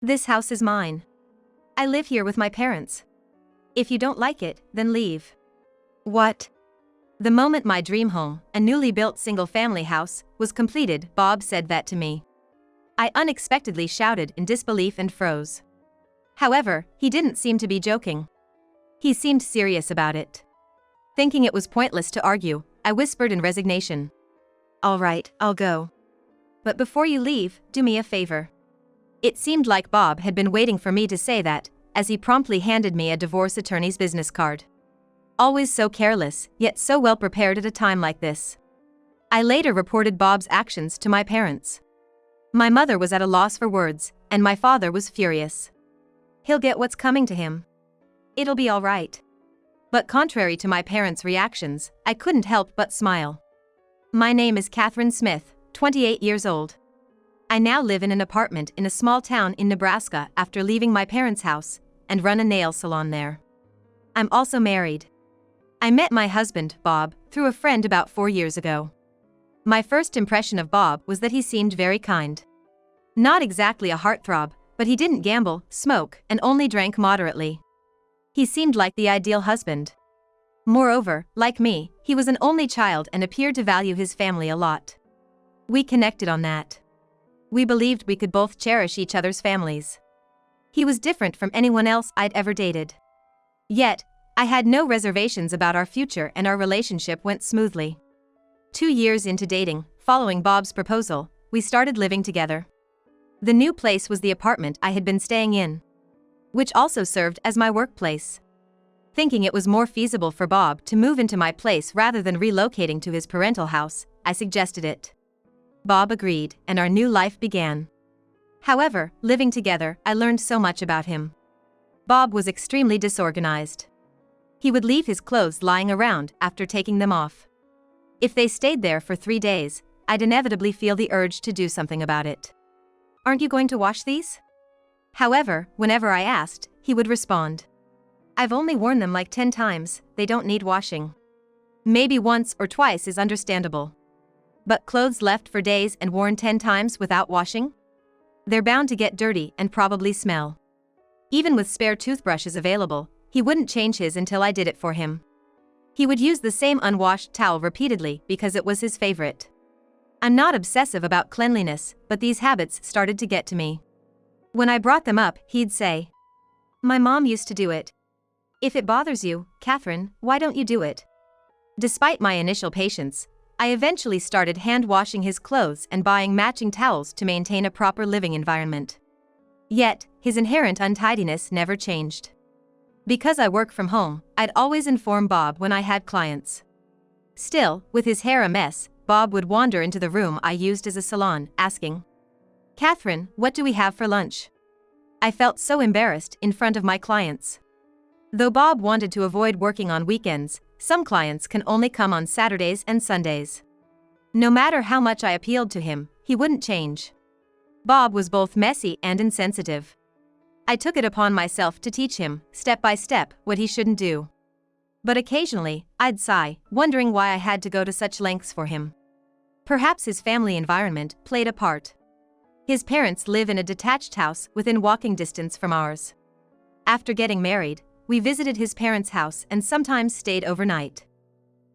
This house is mine. I live here with my parents. If you don't like it, then leave. What? The moment my dream home, a newly built single-family house, was completed, Bob said that to me. I unexpectedly shouted in disbelief and froze. However, he didn't seem to be joking. He seemed serious about it. Thinking it was pointless to argue, I whispered in resignation. All right, I'll go. But before you leave, do me a favor. It seemed like Bob had been waiting for me to say that, as he promptly handed me a divorce attorney's business card. Always so careless, yet so well prepared at a time like this. I later reported Bob's actions to my parents. My mother was at a loss for words, and my father was furious. He'll get what's coming to him. It'll be all right. But contrary to my parents' reactions, I couldn't help but smile. My name is Catherine Smith, 28 years old. I now live in an apartment in a small town in Nebraska after leaving my parents' house, and run a nail salon there. I'm also married. I met my husband, Bob, through a friend about 4 years ago. My first impression of Bob was that he seemed very kind. Not exactly a heartthrob, but he didn't gamble, smoke, and only drank moderately. He seemed like the ideal husband. Moreover, like me, he was an only child and appeared to value his family a lot. We connected on that. We believed we could both cherish each other's families. He was different from anyone else I'd ever dated. Yet, I had no reservations about our future and our relationship went smoothly. 2 years into dating, following Bob's proposal, we started living together. The new place was the apartment I had been staying in, which also served as my workplace. Thinking it was more feasible for Bob to move into my place rather than relocating to his parental house, I suggested it. Bob agreed, and our new life began. However, living together, I learned so much about him. Bob was extremely disorganized. He would leave his clothes lying around after taking them off. If they stayed there for 3 days, I'd inevitably feel the urge to do something about it. Aren't you going to wash these? However, whenever I asked, he would respond. I've only worn them like 10 times, they don't need washing. Maybe once or twice is understandable. But clothes left for days and worn 10 times without washing? They're bound to get dirty and probably smell. Even with spare toothbrushes available, he wouldn't change his until I did it for him. He would use the same unwashed towel repeatedly because it was his favorite. I'm not obsessive about cleanliness, but these habits started to get to me. When I brought them up, he'd say, "My mom used to do it. If it bothers you, Catherine, why don't you do it?" Despite my initial patience, I eventually started hand-washing his clothes and buying matching towels to maintain a proper living environment. Yet, his inherent untidiness never changed. Because I work from home, I'd always inform Bob when I had clients. Still, with his hair a mess, Bob would wander into the room I used as a salon, asking, "Catherine, what do we have for lunch?" I felt so embarrassed in front of my clients. Though Bob wanted to avoid working on weekends, some clients can only come on Saturdays and Sundays. No matter how much I appealed to him, he wouldn't change. Bob was both messy and insensitive. I took it upon myself to teach him, step by step, what he shouldn't do. But occasionally, I'd sigh, wondering why I had to go to such lengths for him. Perhaps his family environment played a part. His parents live in a detached house within walking distance from ours. After getting married, we visited his parents' house and sometimes stayed overnight.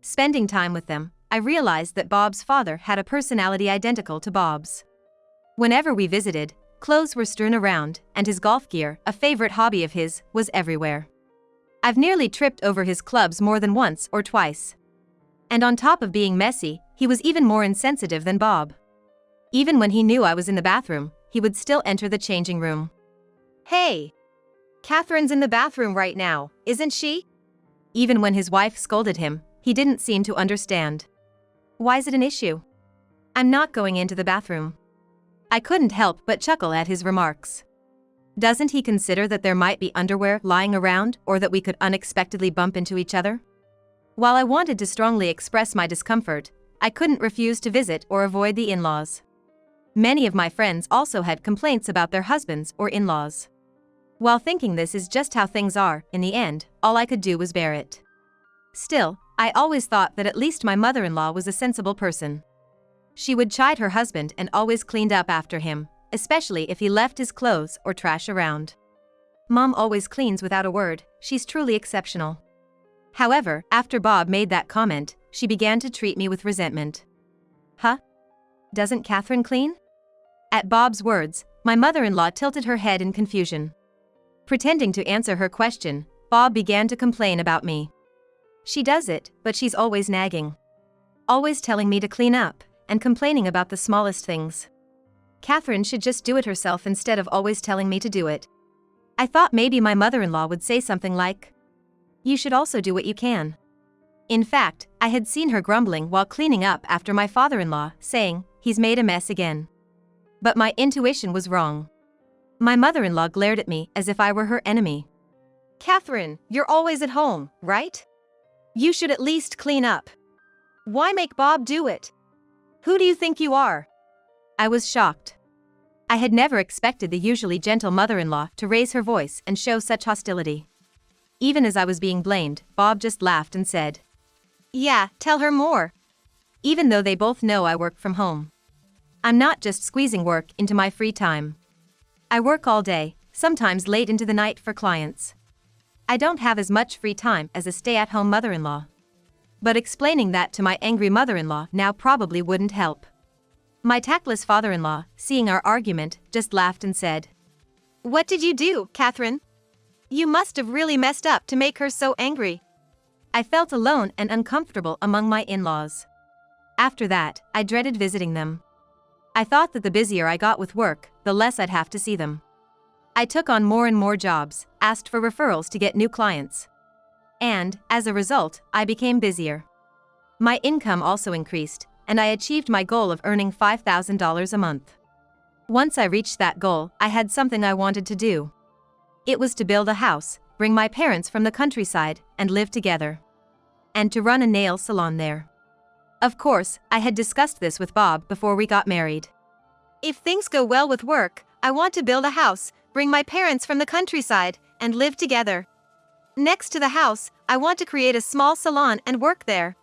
Spending time with them, I realized that Bob's father had a personality identical to Bob's. Whenever we visited, clothes were strewn around, and his golf gear, a favorite hobby of his, was everywhere. I've nearly tripped over his clubs more than once or twice. And on top of being messy, he was even more insensitive than Bob. Even when he knew I was in the bathroom, he would still enter the changing room. "Hey! Catherine's in the bathroom right now, isn't she?" Even when his wife scolded him, he didn't seem to understand. Why's it an issue? I'm not going into the bathroom. I couldn't help but chuckle at his remarks. Doesn't he consider that there might be underwear lying around or that we could unexpectedly bump into each other? While I wanted to strongly express my discomfort, I couldn't refuse to visit or avoid the in-laws. Many of my friends also had complaints about their husbands or in-laws. While thinking this is just how things are, in the end, all I could do was bear it. Still, I always thought that at least my mother-in-law was a sensible person. She would chide her husband and always cleaned up after him, especially if he left his clothes or trash around. Mom always cleans without a word, she's truly exceptional. However, after Bob made that comment, she began to treat me with resentment. Huh? Doesn't Catherine clean? At Bob's words, my mother-in-law tilted her head in confusion. Pretending to answer her question, Bob began to complain about me. She does it, but she's always nagging. Always telling me to clean up, and complaining about the smallest things. Catherine should just do it herself instead of always telling me to do it. I thought maybe my mother-in-law would say something like, "You should also do what you can." In fact, I had seen her grumbling while cleaning up after my father-in-law, saying, "He's made a mess again." But my intuition was wrong. My mother-in-law glared at me as if I were her enemy. "Catherine, you're always at home, right? You should at least clean up. Why make Bob do it? Who do you think you are?" I was shocked. I had never expected the usually gentle mother-in-law to raise her voice and show such hostility. Even as I was being blamed, Bob just laughed and said, "Yeah, tell her more." Even though they both know I work from home. I'm not just squeezing work into my free time. I work all day, sometimes late into the night for clients. I don't have as much free time as a stay-at-home mother-in-law. But explaining that to my angry mother-in-law now probably wouldn't help. My tactless father-in-law, seeing our argument, just laughed and said, "What did you do, Catherine? You must have really messed up to make her so angry." I felt alone and uncomfortable among my in-laws. After that, I dreaded visiting them. I thought that the busier I got with work, the less I'd have to see them. I took on more and more jobs, asked for referrals to get new clients. And, as a result, I became busier. My income also increased, and I achieved my goal of earning $5,000 a month. Once I reached that goal, I had something I wanted to do. It was to build a house, bring my parents from the countryside, and live together. And to run a nail salon there. Of course, I had discussed this with Bob before we got married. "If things go well with work, I want to build a house, bring my parents from the countryside, and live together. Next to the house, I want to create a small salon and work there.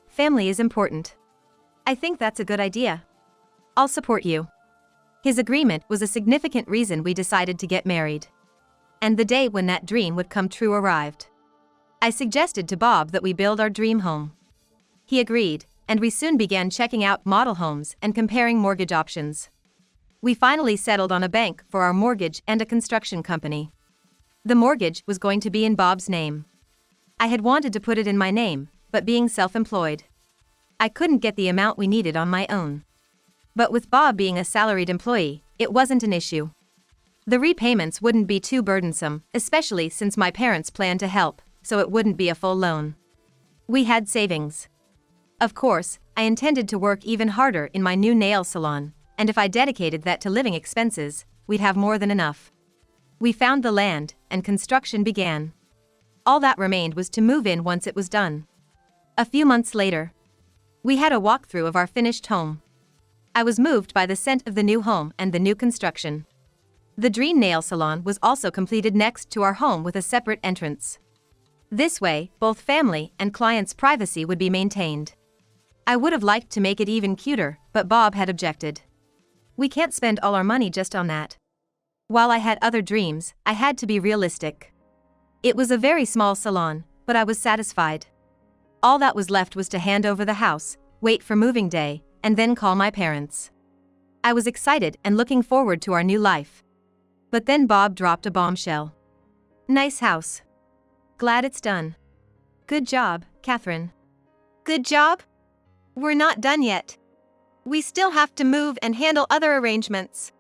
Family is important. I think that's a good idea. I'll support you." His agreement was a significant reason we decided to get married. And the day when that dream would come true arrived. I suggested to Bob that we build our dream home. He agreed, and we soon began checking out model homes and comparing mortgage options. We finally settled on a bank for our mortgage and a construction company. The mortgage was going to be in Bob's name. I had wanted to put it in my name, but being self-employed, I couldn't get the amount we needed on my own. But with Bob being a salaried employee, it wasn't an issue. The repayments wouldn't be too burdensome, especially since my parents planned to help, so it wouldn't be a full loan. We had savings. Of course, I intended to work even harder in my new nail salon, and if I dedicated that to living expenses, we'd have more than enough. We found the land, and construction began. All that remained was to move in once it was done. A few months later, we had a walkthrough of our finished home. I was moved by the scent of the new home and the new construction. The dream nail salon was also completed next to our home with a separate entrance. This way, both family and clients' privacy would be maintained. I would have liked to make it even cuter, but Bob had objected. "We can't spend all our money just on that." While I had other dreams, I had to be realistic. It was a very small salon, but I was satisfied. All that was left was to hand over the house, wait for moving day, and then call my parents. I was excited and looking forward to our new life. But then Bob dropped a bombshell. "Nice house. Glad it's done. Good job, Catherine." "Good job? We're not done yet. We still have to move and handle other arrangements."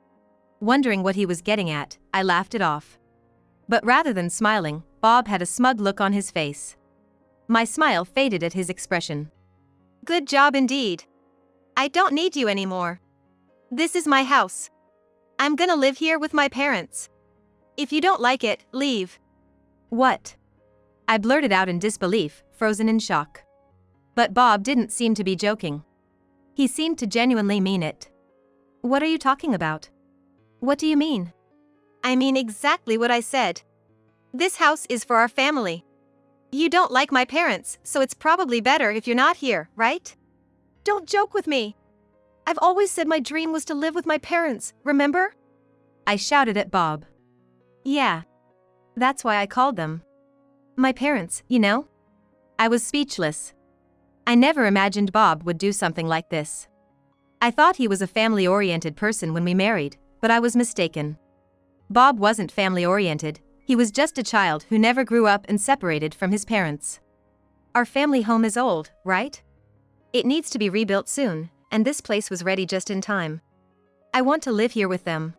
Wondering what he was getting at, I laughed it off. But rather than smiling, Bob had a smug look on his face. My smile faded at his expression. "Good job indeed. I don't need you anymore. This is my house. I'm gonna live here with my parents. If you don't like it, leave." "What?" I blurted out in disbelief, frozen in shock. But Bob didn't seem to be joking. He seemed to genuinely mean it. "What are you talking about? What do you mean?" "I mean exactly what I said. This house is for our family. You don't like my parents, so it's probably better if you're not here, right? Don't joke with me." I've always said my dream was to live with my parents, remember? I shouted at Bob. Yeah. That's why I called them my parents, you know? I was speechless. I never imagined Bob would do something like this. I thought he was a family-oriented person when we married, but I was mistaken. Bob wasn't family-oriented, he was just a child who never grew up and separated from his parents. Our family home is old, right? It needs to be rebuilt soon, and this place was ready just in time. I want to live here with them.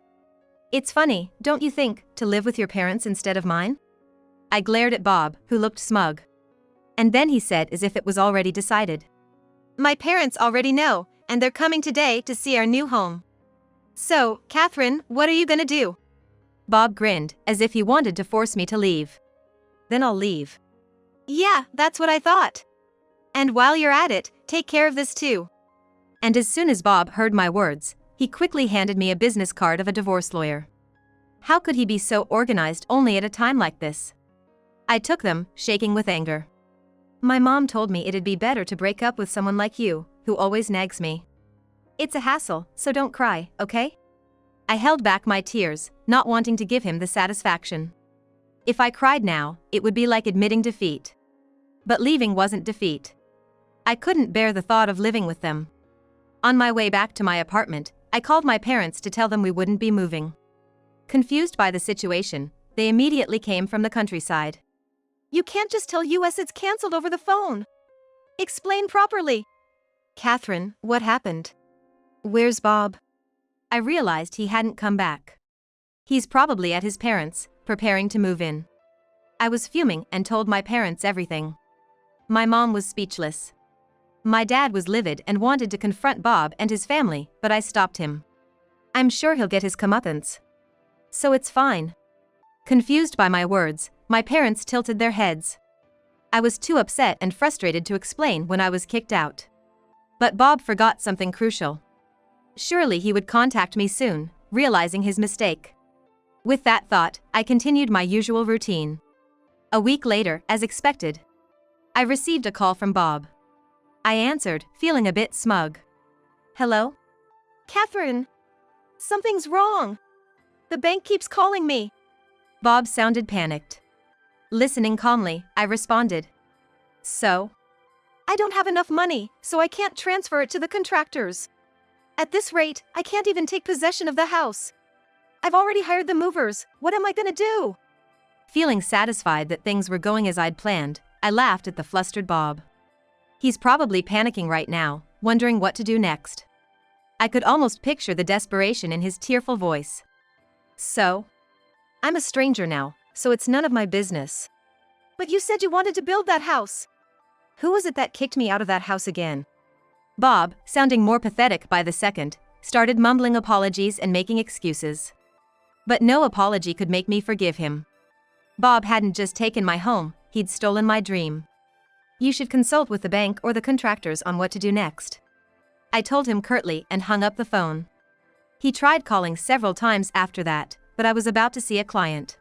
It's funny, don't you think, to live with your parents instead of mine? I glared at Bob, who looked smug. And then he said as if it was already decided. My parents already know, and they're coming today to see our new home. So, Catherine, what are you gonna do? Bob grinned, as if he wanted to force me to leave. Then I'll leave. Yeah, that's what I thought. And while you're at it, take care of this too. And as soon as Bob heard my words, he quickly handed me a business card of a divorce lawyer. How could he be so organized only at a time like this? I took them, shaking with anger. My mom told me it'd be better to break up with someone like you, who always nags me. It's a hassle, so don't cry, okay? I held back my tears, not wanting to give him the satisfaction. If I cried now, it would be like admitting defeat. But leaving wasn't defeat. I couldn't bear the thought of living with them. On my way back to my apartment, I called my parents to tell them we wouldn't be moving. Confused by the situation, they immediately came from the countryside. You can't just tell us it's cancelled over the phone. Explain properly. Catherine, what happened? Where's Bob? I realized he hadn't come back. He's probably at his parents', preparing to move in. I was fuming and told my parents everything. My mom was speechless. My dad was livid and wanted to confront Bob and his family, but I stopped him. I'm sure he'll get his comeuppance. So it's fine. Confused by my words, my parents tilted their heads. I was too upset and frustrated to explain when I was kicked out. But Bob forgot something crucial. Surely he would contact me soon, realizing his mistake. With that thought, I continued my usual routine. A week later, as expected, I received a call from Bob. I answered, feeling a bit smug. Hello? Catherine! Something's wrong! The bank keeps calling me. Bob sounded panicked. Listening calmly, I responded. So? I don't have enough money, so I can't transfer it to the contractors. At this rate, I can't even take possession of the house. I've already hired the movers, what am I gonna do? Feeling satisfied that things were going as I'd planned, I laughed at the flustered Bob. He's probably panicking right now, wondering what to do next. I could almost picture the desperation in his tearful voice. So? I'm a stranger now, so it's none of my business. But you said you wanted to build that house. Who was it that kicked me out of that house again? Bob, sounding more pathetic by the second, started mumbling apologies and making excuses. But no apology could make me forgive him. Bob hadn't just taken my home, he'd stolen my dream. You should consult with the bank or the contractors on what to do next. I told him curtly and hung up the phone. He tried calling several times after that, but I was about to see a client.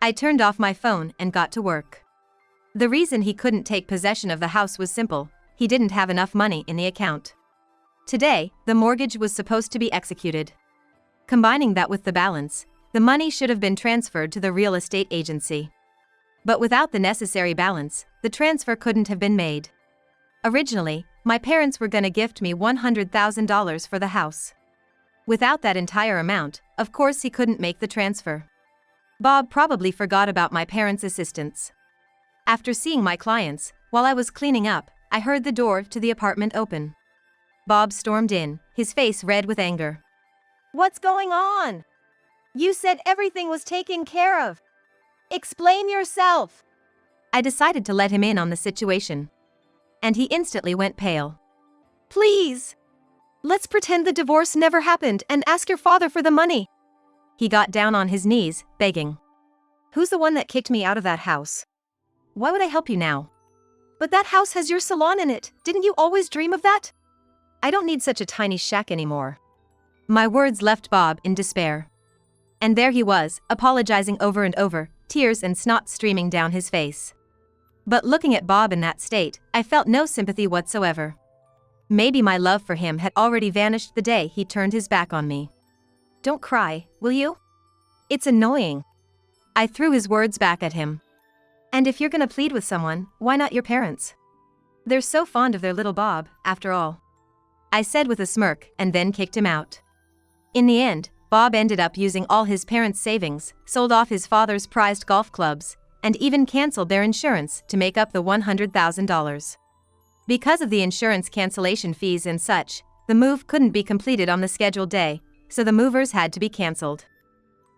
I turned off my phone and got to work. The reason he couldn't take possession of the house was simple: he didn't have enough money in the account. Today, the mortgage was supposed to be executed. Combining that with the balance, the money should have been transferred to the real estate agency. But without the necessary balance, the transfer couldn't have been made. Originally, my parents were gonna gift me $100,000 for the house. Without that entire amount, of course he couldn't make the transfer. Bob probably forgot about my parents' assistance. After seeing my clients, while I was cleaning up, I heard the door to the apartment open. Bob stormed in, his face red with anger. What's going on? You said everything was taken care of. Explain yourself. I decided to let him in on the situation. And he instantly went pale. Please. Let's pretend the divorce never happened and ask your father for the money. He got down on his knees, begging. Who's the one that kicked me out of that house? Why would I help you now? But that house has your salon in it, didn't you always dream of that? I don't need such a tiny shack anymore. My words left Bob in despair. And there he was, apologizing over and over, tears and snot streaming down his face. But looking at Bob in that state, I felt no sympathy whatsoever. Maybe my love for him had already vanished the day he turned his back on me. Don't cry, will you? It's annoying. I threw his words back at him. And if you're gonna plead with someone, why not your parents? They're so fond of their little Bob, after all. I said with a smirk and then kicked him out. In the end, Bob ended up using all his parents' savings, sold off his father's prized golf clubs, and even canceled their insurance to make up the $100,000. Because of the insurance cancellation fees and such, the move couldn't be completed on the scheduled day, so the movers had to be canceled.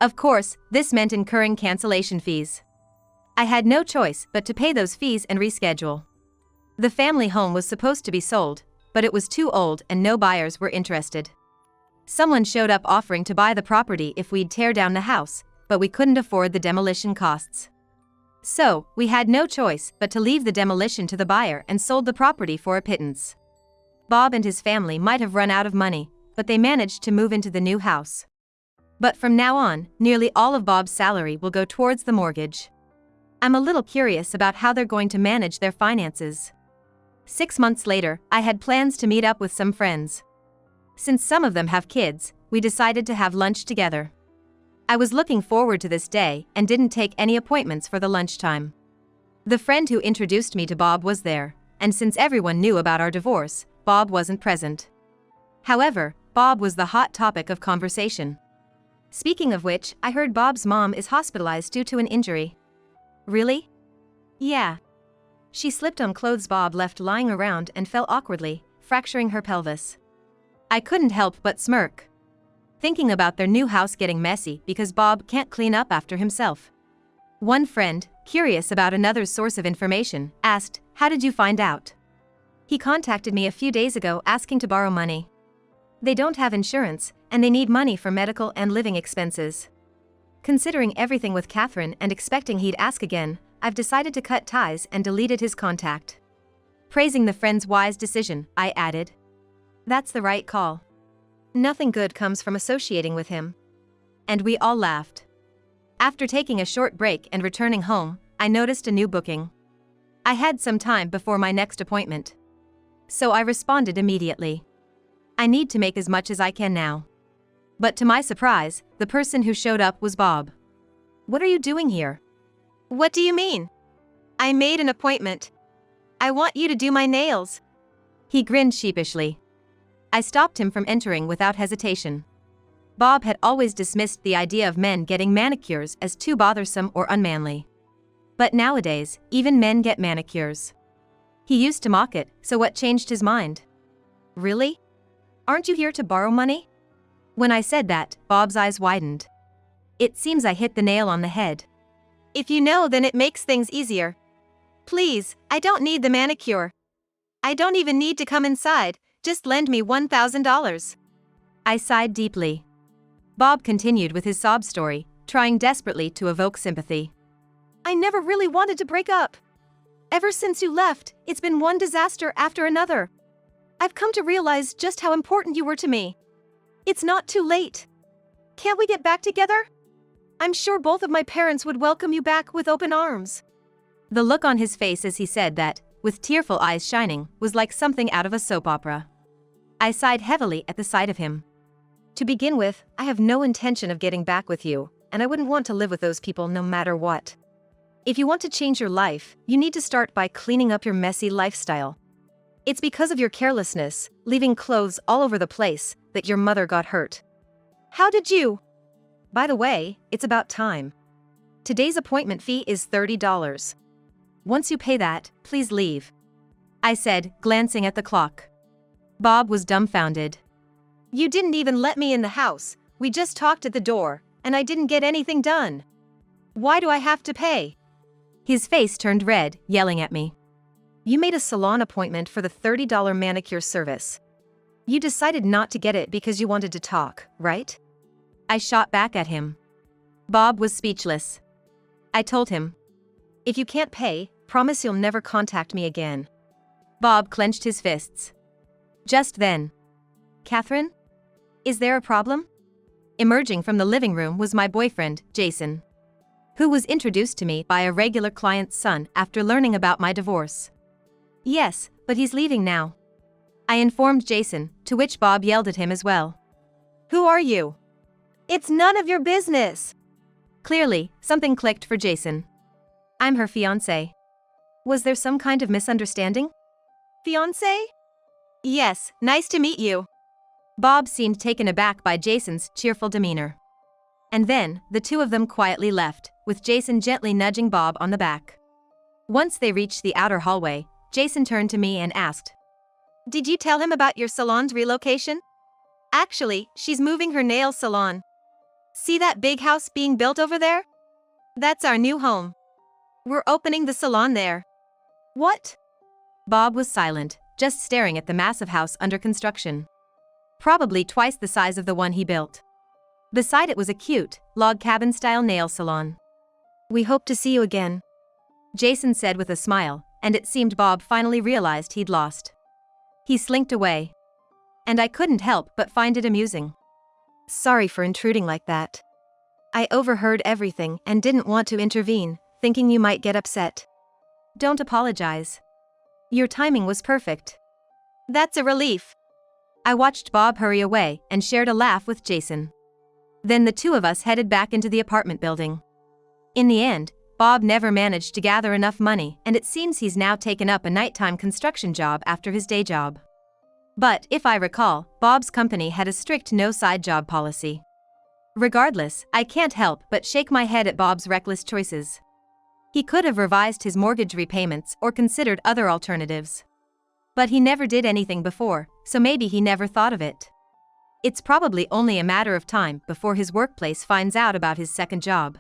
Of course, this meant incurring cancellation fees. I had no choice but to pay those fees and reschedule. The family home was supposed to be sold, but it was too old and no buyers were interested. Someone showed up offering to buy the property if we'd tear down the house, but we couldn't afford the demolition costs. So, we had no choice but to leave the demolition to the buyer and sold the property for a pittance. Bob and his family might have run out of money, but they managed to move into the new house. But from now on, nearly all of Bob's salary will go towards the mortgage. I'm a little curious about how they're going to manage their finances. 6 months later, I had plans to meet up with some friends. Since some of them have kids, we decided to have lunch together. I was looking forward to this day and didn't take any appointments for the lunchtime. The friend who introduced me to Bob was there, and since everyone knew about our divorce, Bob wasn't present. However, Bob was the hot topic of conversation. Speaking of which, I heard Bob's mom is hospitalized due to an injury. Really? Yeah. She slipped on clothes Bob left lying around and fell awkwardly, fracturing her pelvis. I couldn't help but smirk, thinking about their new house getting messy because Bob can't clean up after himself. One friend, curious about another's source of information, asked, "How did you find out?" He contacted me a few days ago asking to borrow money. They don't have insurance, and they need money for medical and living expenses. Considering everything with Catherine and expecting he'd ask again, I've decided to cut ties and deleted his contact. Praising the friend's wise decision, I added, "That's the right call. Nothing good comes from associating with him." And we all laughed. After taking a short break and returning home, I noticed a new booking. I had some time before my next appointment, so I responded immediately. I need to make as much as I can now. But to my surprise, the person who showed up was Bob. "What are you doing here?" "What do you mean? I made an appointment. I want you to do my nails." He grinned sheepishly. I stopped him from entering without hesitation. Bob had always dismissed the idea of men getting manicures as too bothersome or unmanly. But nowadays, even men get manicures. He used to mock it, so what changed his mind? "Really? Aren't you here to borrow money?" When I said that, Bob's eyes widened. It seems I hit the nail on the head. "If you know, then it makes things easier. Please, I don't need the manicure. I don't even need to come inside, just lend me $1,000. I sighed deeply. Bob continued with his sob story, trying desperately to evoke sympathy. "I never really wanted to break up. Ever since you left, it's been one disaster after another. I've come to realize just how important you were to me. It's not too late. Can't we get back together? I'm sure both of my parents would welcome you back with open arms." The look on his face as he said that, with tearful eyes shining, was like something out of a soap opera. I sighed heavily at the sight of him. "To begin with, I have no intention of getting back with you, and I wouldn't want to live with those people no matter what. If you want to change your life, you need to start by cleaning up your messy lifestyle. It's because of your carelessness, leaving clothes all over the place, that your mother got hurt. How did you? By the way, it's about time. Today's appointment fee is $30. Once you pay that, please leave," I said, glancing at the clock. Bob was dumbfounded. "You didn't even let me in the house, we just talked at the door, and I didn't get anything done. Why do I have to pay?" His face turned red, yelling at me. "You made a salon appointment for the $30 manicure service. You decided not to get it because you wanted to talk, right?" I shot back at him. Bob was speechless. I told him, "If you can't pay, promise you'll never contact me again." Bob clenched his fists. Just then, "Catherine? Is there a problem?" Emerging from the living room was my boyfriend, Jason, who was introduced to me by a regular client's son after learning about my divorce. "Yes, but he's leaving now." I informed Jason, to which Bob yelled at him as well. "Who are you? It's none of your business." Clearly, something clicked for Jason. "I'm her fiancé." Was there some kind of misunderstanding? "Fiancé? Yes, nice to meet you." Bob seemed taken aback by Jason's cheerful demeanor. And then, the two of them quietly left, with Jason gently nudging Bob on the back. Once they reached the outer hallway, Jason turned to me and asked, "Did you tell him about your salon's relocation?" "Actually, she's moving her nail salon. See that big house being built over there? That's our new home. We're opening the salon there." "What?" Bob was silent, just staring at the massive house under construction. Probably twice the size of the one he built. Beside it was a cute, log cabin-style nail salon. "We hope to see you again," Jason said with a smile, and it seemed Bob finally realized he'd lost. He slinked away. And I couldn't help but find it amusing. "Sorry for intruding like that. I overheard everything and didn't want to intervene, thinking you might get upset." "Don't apologize. Your timing was perfect." "That's a relief." I watched Bob hurry away and shared a laugh with Jason. Then the two of us headed back into the apartment building. In the end, Bob never managed to gather enough money, and it seems he's now taken up a nighttime construction job after his day job. But, if I recall, Bob's company had a strict no-side job policy. Regardless, I can't help but shake my head at Bob's reckless choices. He could have revised his mortgage repayments or considered other alternatives. But he never did anything before, so maybe he never thought of it. It's probably only a matter of time before his workplace finds out about his second job.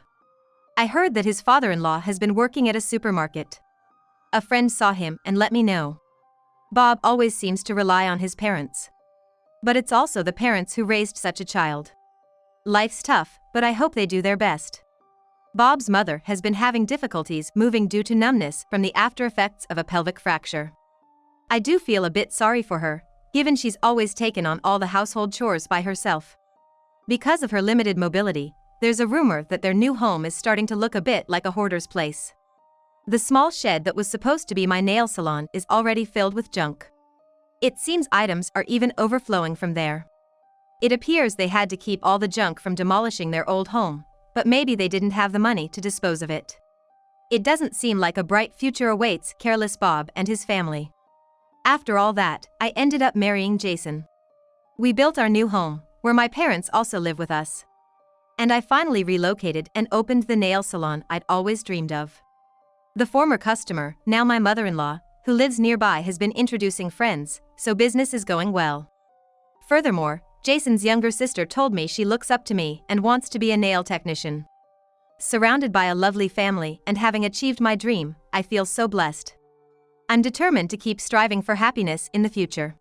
I heard that his father-in-law has been working at a supermarket. A friend saw him and let me know. Bob always seems to rely on his parents. But it's also the parents who raised such a child. Life's tough, but I hope they do their best. Bob's mother has been having difficulties moving due to numbness from the after effects of a pelvic fracture. I do feel a bit sorry for her, given she's always taken on all the household chores by herself. Because of her limited mobility, there's a rumor that their new home is starting to look a bit like a hoarder's place. The small shed that was supposed to be my nail salon is already filled with junk. It seems items are even overflowing from there. It appears they had to keep all the junk from demolishing their old home, but maybe they didn't have the money to dispose of it. It doesn't seem like a bright future awaits careless Bob and his family. After all that, I ended up marrying Jason. We built our new home, where my parents also live with us. And I finally relocated and opened the nail salon I'd always dreamed of. The former customer, now my mother-in-law, who lives nearby, has been introducing friends, so business is going well. Furthermore, Jason's younger sister told me she looks up to me and wants to be a nail technician. Surrounded by a lovely family and having achieved my dream, I feel so blessed. I'm determined to keep striving for happiness in the future.